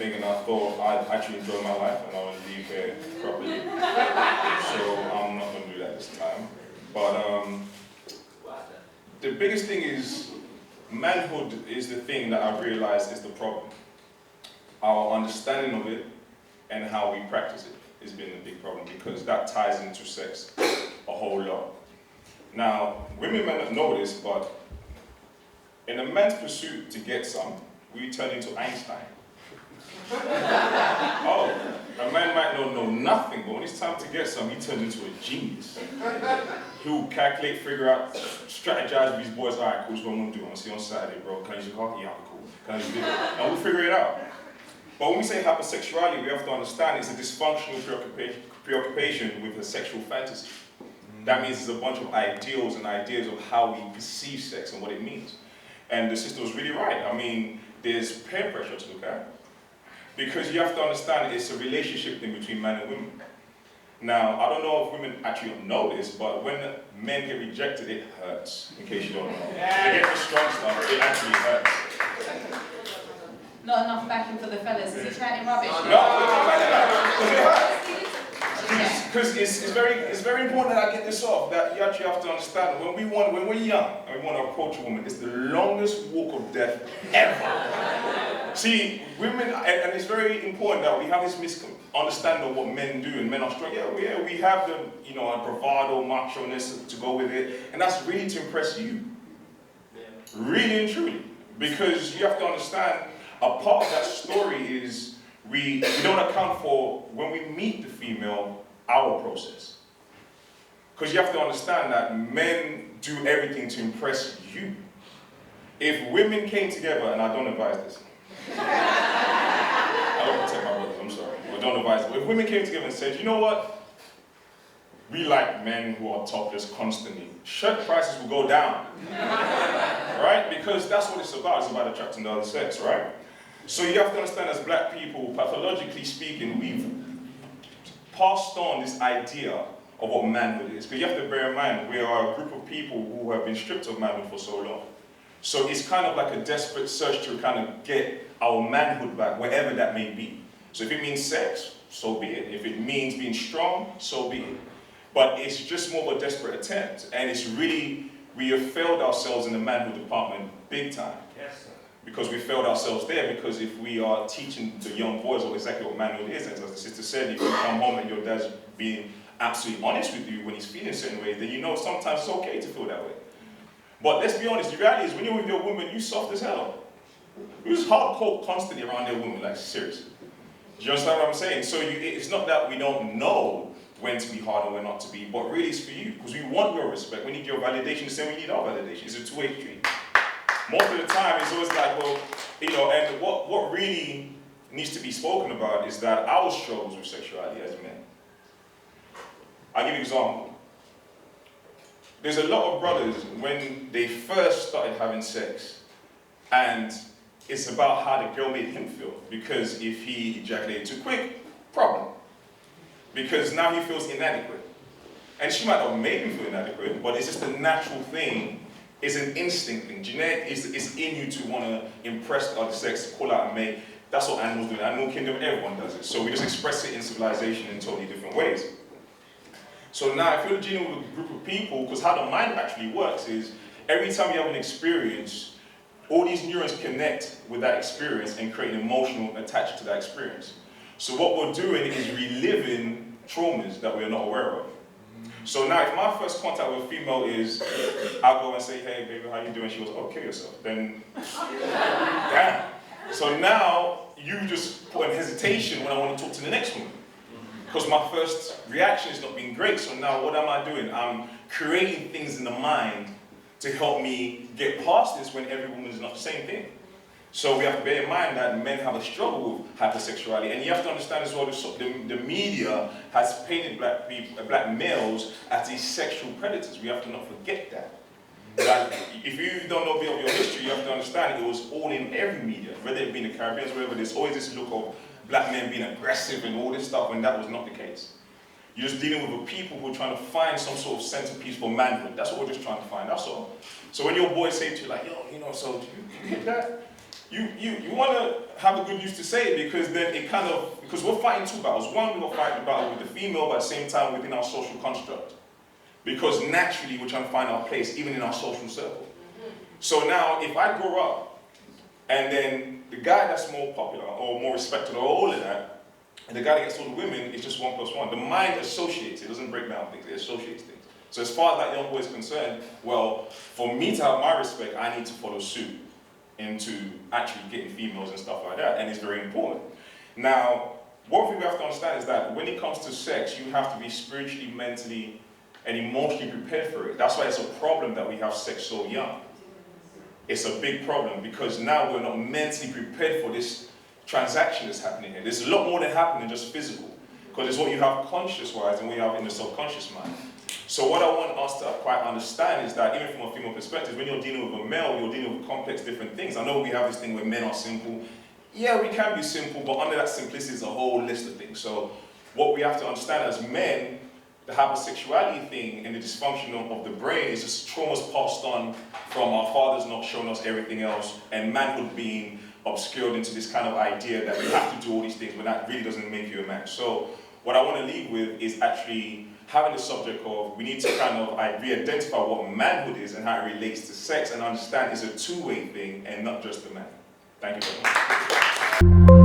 thing and I thought I'd actually enjoy my life and I would leave it properly. So I'm not going to do that this time. But the biggest thing is, manhood is the thing that I've realized is the problem. Our understanding of it and how we practice it has been a big problem, because that ties into sex a whole lot. Now, women may not know this, but in a man's pursuit to get some, we turn into Einstein. Oh, a man might not know nothing, but when it's time to get some, he turns into a genius. He'll calculate, figure out, strategize with his boys. All right, cool, what I'm gonna do? I'm gonna see you on Saturday, bro. Can I use your car? Yeah, cool. Can I use it? And we'll figure it out. But when we say hypersexuality, we have to understand it's a dysfunctional preoccupation with a sexual fantasy. That means there's a bunch of ideals and ideas of how we perceive sex and what it means. And the sister was really right. I mean, there's peer pressure to look at. Because you have to understand it's a relationship thing between man and women. Now, I don't know if women actually know this, but when men get rejected, it hurts, in case you don't know. They get the strong stuff, it actually hurts. Not enough backing for the fellas. Is he chatting rubbish? No, because it's very important that I get this off, that you actually have to understand, when we're young and we want to approach a woman, it's the longest walk of death ever. See, women, and it's very important that we have this misunderstanding of what men do, and men are strong. Yeah, we have the, a bravado, macho-ness to go with it, and that's really to impress you. Really and truly. Because you have to understand, a part of that story is we don't account for, when we meet the female, our process. Because you have to understand that men do everything to impress you. If women came together, and I don't advise this, I don't protect my brothers, I'm sorry, but don't advise it. If women came together and said, you know what, we like men who are topless constantly, shirt prices will go down. Right? Because that's what it's about. It's about attracting the other sex, right? So you have to understand, as black people, pathologically speaking, we've passed on this idea of what manhood is. Because you have to bear in mind, we are a group of people who have been stripped of manhood for so long. So it's kind of like a desperate search to kind of get our manhood back, wherever that may be. So if it means sex, so be it. If it means being strong, so be it. But it's just more of a desperate attempt. And it's really, we have failed ourselves in the manhood department big time. Yes, sir. Because we failed ourselves there, because if we are teaching the young boys what exactly what manhood is, and as the sister said, if you come home and your dad's being absolutely honest with you when he's feeling a certain way, then you know sometimes it's okay to feel that way. But let's be honest, the reality is when you're with your woman, you soft as hell. You're just hardcore constantly around your woman, like seriously. Do you understand what I'm saying? So it's not that we don't know when to be hard and when not to be, but really it's for you, because we want your respect, we need your validation the same way we need our validation. It's a two-way street. Most of the time it's always like, well, and what really needs to be spoken about is that our struggles with sexuality as men. I'll give you an example. There's a lot of brothers, when they first started having sex, and it's about how the girl made him feel, because if he ejaculated too quick, problem. Because now he feels inadequate. And she might not have made him feel inadequate, but it's just a natural thing. It's an instinct thing. Genetic is in you to want to impress the other sex, call out and make. That's what animals do. In the animal kingdom, everyone does it. So we just express it in civilization in totally different ways. So now, if you're dealing with a group of people, because how the mind actually works is, every time you have an experience, all these neurons connect with that experience and create an emotional attachment to that experience. So what we're doing is reliving traumas that we're not aware of. So now, if my first contact with a female is, I'll go and say, hey, baby, how you doing? She goes, oh, kill yourself. Then, damn. So now, you just put in hesitation when I want to talk to the next woman. Because my first reaction has not been great. So now, what am I doing? I'm creating things in the mind to help me get past this when every woman is not the same thing. So we have to bear in mind that men have a struggle with hypersexuality, and you have to understand as well the media has painted black males as these sexual predators. We have to not forget that. Like, if you don't know a bit of your history, you have to understand it was all in every media, whether it be in the Caribbean or wherever. There's always this look of black men being aggressive and all this stuff, when that was not the case. You're just dealing with people who are trying to find some sort of centerpiece for manhood. That's what we're just trying to find, that's all. So when your boys say to you, like, yo, so do you get that? you want to have a good use to say it, because then it kind of, because we're fighting two battles. One, we're fighting the battle with the female, but at the same time within our social construct. Because naturally we're trying to find our place, even in our social circle. So now, if I grow up, and then the guy that's more popular, or more respected, or all of that, and the guy that gets all the women is just 1 + 1. The mind associates, it doesn't break down things, it associates things. So as far as that young boy is concerned, well, for me to have my respect, I need to follow suit into actually getting females and stuff like that, and it's very important. Now, one thing we have to understand is that when it comes to sex, you have to be spiritually, mentally, and emotionally prepared for it. That's why it's a problem that we have sex so young. It's a big problem, because now we're not mentally prepared for this transaction that's happening here. There's a lot more than happening than just physical, because it's what you have conscious-wise and what you have in the subconscious mind. So what I want us to quite understand is that even from a female perspective, when you're dealing with a male, you're dealing with complex different things. I know we have this thing where men are simple. Yeah, we can be simple, but under that simplicity is a whole list of things. So what we have to understand as men, the hypersexuality thing and the dysfunction of the brain is just traumas passed on from our fathers not showing us everything else, and manhood being obscured into this kind of idea that we have to do all these things, but that really doesn't make you a man. So what I want to leave with is actually having the subject of, we need to kind of re-identify what manhood is and how it relates to sex, and understand it's a two-way thing and not just a man. Thank you very much.